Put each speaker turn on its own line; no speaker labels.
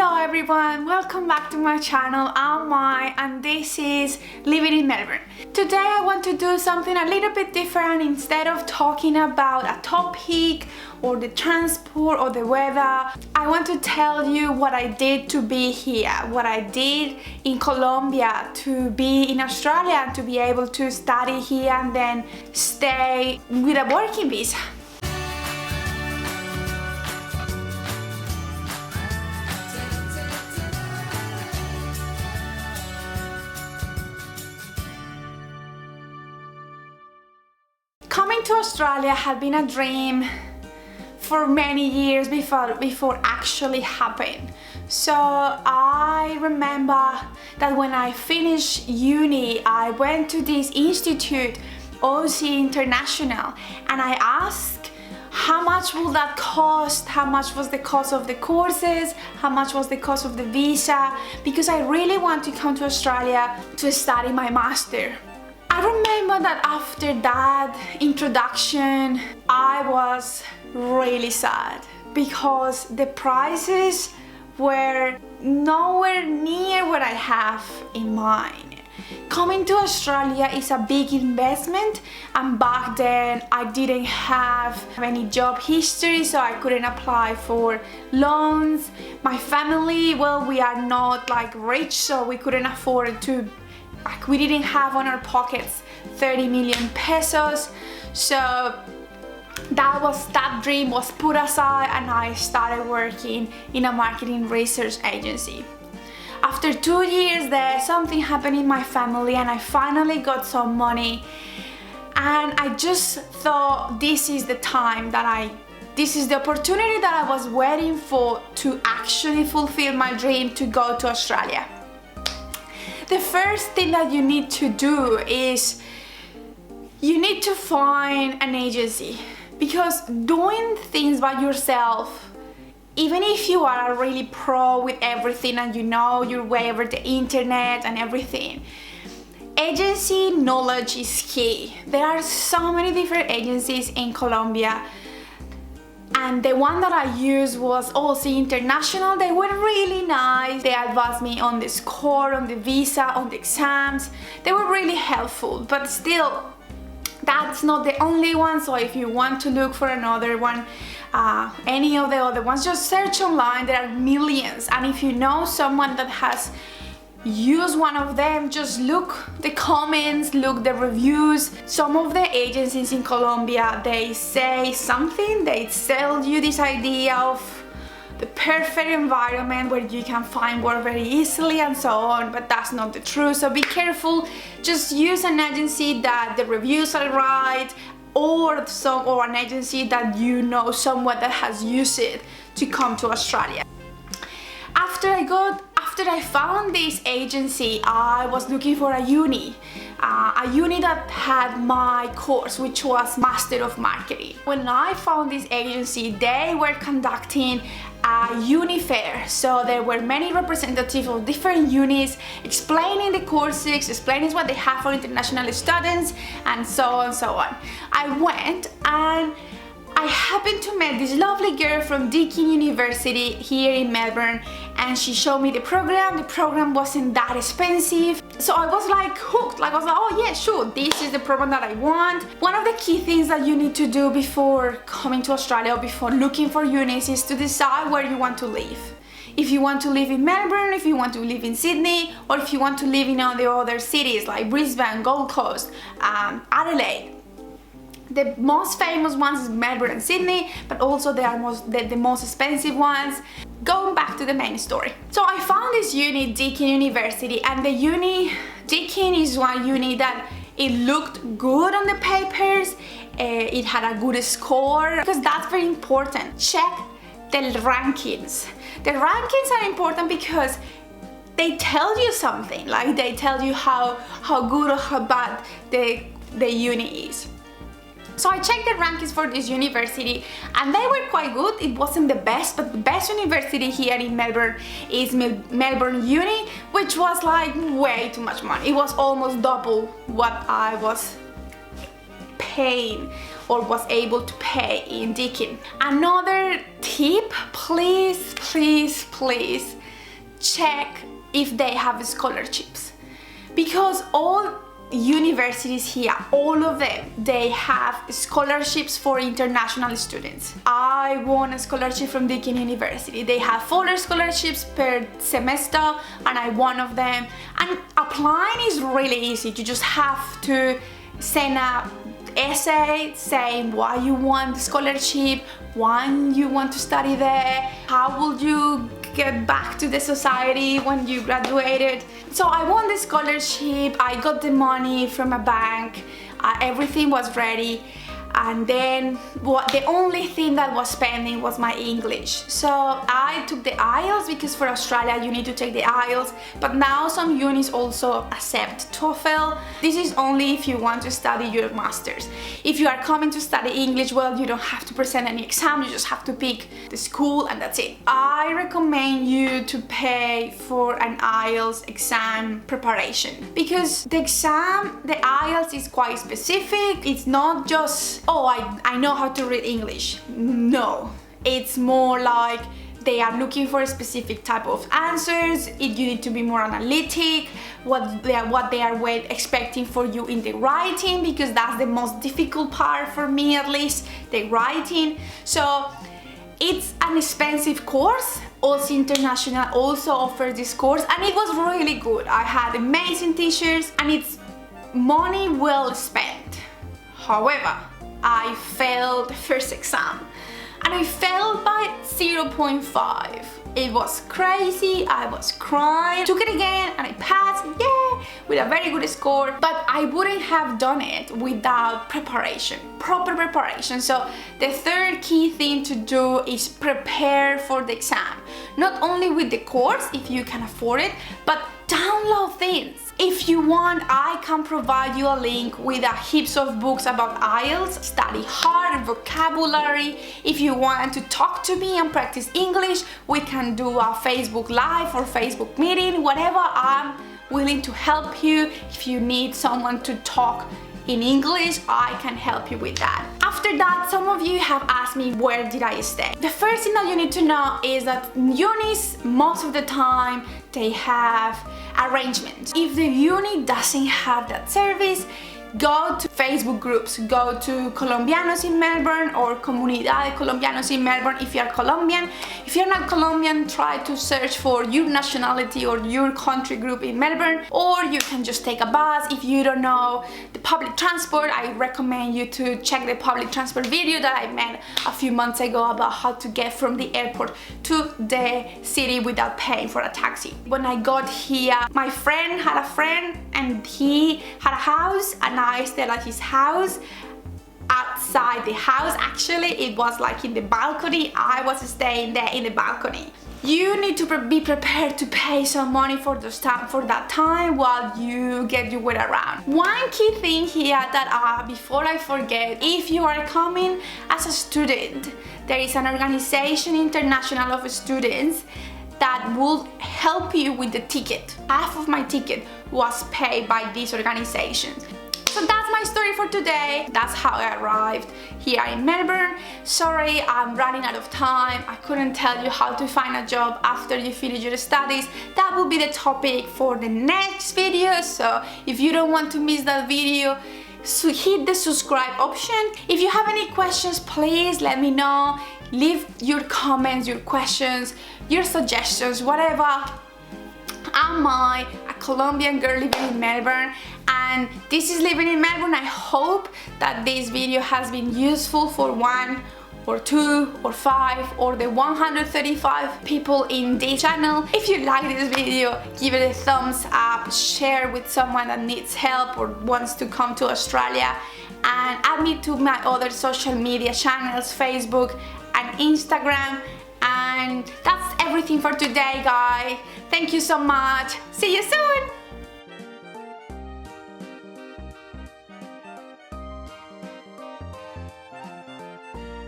Hello everyone, welcome back to my channel. I'm Mai and this is Living in Melbourne. Today I want to do something a little bit different. Instead of talking about a topic or the transport or the weather, I want to tell you what I did to be here, what I did in Colombia to be in Australia and to be able to study here and then stay with a working visa. Coming to Australia had been a dream for many years before actually happened. So I remember that when I finished uni, I went to this institute, Aussie International, and I asked how much will that cost, how much was the cost of the courses, how much was the cost of the visa, because I really want to come to Australia to study my master. I remember that after that introduction, I was really sad because the prices were nowhere near what I have in mind. Coming to Australia is a big investment, and back then I didn't have any job history, so I couldn't apply for loans. My family, well, we are not like rich, so we couldn't afford to, like, we didn't have on our pockets 30 million pesos. So that dream was put aside and I started working in a marketing research agency. After 2 years there, something happened in my family and I finally got some money, and I just thought this is the time that this is the opportunity that I was waiting for to actually fulfill my dream to go to Australia. The first thing that you need to do is you need to find an agency, because doing things by yourself, even if you are a really pro with everything and you know your way over the internet and everything, agency knowledge is key. There are so many different agencies in Colombia, and the one that I used was Aussie International. They were really nice. They advised me on the score, on the visa, on the exams. They were really helpful, but still, that's not the only one. So if you want to look for another one, any of the other ones, just search online. There are millions, and if you know someone that has used one of them, just look the comments, look the reviews. Some of the agencies in Colombia, they say something, they sell you this idea of the perfect environment where you can find work very easily and so on, but that's not the truth. So be careful. Just use an agency that the reviews are right, or an agency that you know someone that has used it to come to Australia. After I found this agency, I was looking for a uni that had my course, which was Master of Marketing. When I found this agency, they were conducting a uni fair, so there were many representatives of different unis explaining the courses, explaining what they have for international students, and so on. I went and I happened to meet this lovely girl from Deakin University here in Melbourne, and she showed me the program. The program wasn't that expensive, so I was like hooked. Like, I was like, oh yeah, sure, this is the program that I want. One of the key things that you need to do before coming to Australia or before looking for unis is to decide where you want to live. If you want to live in Melbourne, if you want to live in Sydney, or if you want to live in all the other cities like Brisbane, Gold Coast, Adelaide. The most famous ones is Melbourne and Sydney, but also they are the most expensive ones. Going back to the main story. So I found this uni, Deakin University, and the uni, Deakin is one uni that it looked good on the papers, it had a good score, because that's very important. Check the rankings. The rankings are important because they tell you something, like they tell you how good or how bad the uni is. So I checked the rankings for this university and they were quite good. It wasn't the best, but the best university here in Melbourne is Melbourne Uni, which was like way too much money. It was almost double what I was paying or was able to pay in Deakin. Another tip, please check if they have scholarships, because all universities here, all of them, they have scholarships for international students. I won a scholarship from Deakin University. They have 4 scholarships per semester and I won one of them. And applying is really easy. You just have to send a essay saying why you want the scholarship, why you want to study there, how will you get back to the society when you graduated. So I won the scholarship, I got the money from a bank, everything was ready, and then the only thing that was pending was my English. So I took the IELTS, because for Australia you need to take the IELTS, but now some unis also accept TOEFL. This is only if you want to study your masters. If you are coming to study English, well, you don't have to present any exam, you just have to pick the school and that's it. I recommend you to pay for an IELTS exam preparation, because the exam, the IELTS is quite specific. It's not just, oh, I know how to read English. No, it's more like they are looking for a specific type of answers. You need to be more analytic, what they are expecting for you in the writing, because that's the most difficult part for me, at least, the writing. So it's an expensive course. Also International also offers this course, and it was really good. I had amazing teachers and it's money well spent. However, I failed the first exam and I failed by 0.5. It was crazy, I was crying. Took it again and I passed, yeah, with a very good score. But I wouldn't have done it without preparation, proper preparation. So the third key thing to do is prepare for the exam. Not only with the course, if you can afford it, but download things. If you want, I can provide you a link with a heaps of books about IELTS, study hard, vocabulary. If you want to talk to me and practice English, we can do a Facebook Live or Facebook meeting, whatever. I'm willing to help you. If you need someone to talk in English, I can help you with that. After that, some of you have asked me where did I stay. The first thing that you need to know is that unis, most of the time, they have arrangements. If the uni doesn't have that service, go to Facebook groups, go to Colombianos in Melbourne or Comunidad de Colombianos in Melbourne if you are Colombian. If you're not Colombian, try to search for your nationality or your country group in Melbourne, or you can just take a bus. If you don't know the public transport, I recommend you to check the public transport video that I made a few months ago about how to get from the airport to the city without paying for a taxi. When I got here, my friend had a friend and he had a house, and I stayed at his house. Outside the house, actually, it was like in the balcony. I was staying there in the balcony. You need to be prepared to pay some money for that time while you get your way around. One key thing here that before I forget, if you are coming as a student, there is an organization international of students that will help you with the ticket. Half of my ticket was paid by these organizations. So that's my story for today. That's how I arrived here in Melbourne. Sorry, I'm running out of time. I couldn't tell you how to find a job after you finish your studies. That will be the topic for the next video. So if you don't want to miss that video, so hit the subscribe option. If you have any questions, please let me know. Leave your comments, your questions, your suggestions, whatever. Am I a Colombian girl living in Melbourne? And this is Living in Melbourne. I hope that this video has been useful for 1 or 2 or 5 or the 135 people in this channel. If you like this video, give it a thumbs up, share with someone that needs help or wants to come to Australia, and add me to my other social media channels, Facebook and Instagram. And that's everything for today, guys. Thank you so much. See you soon.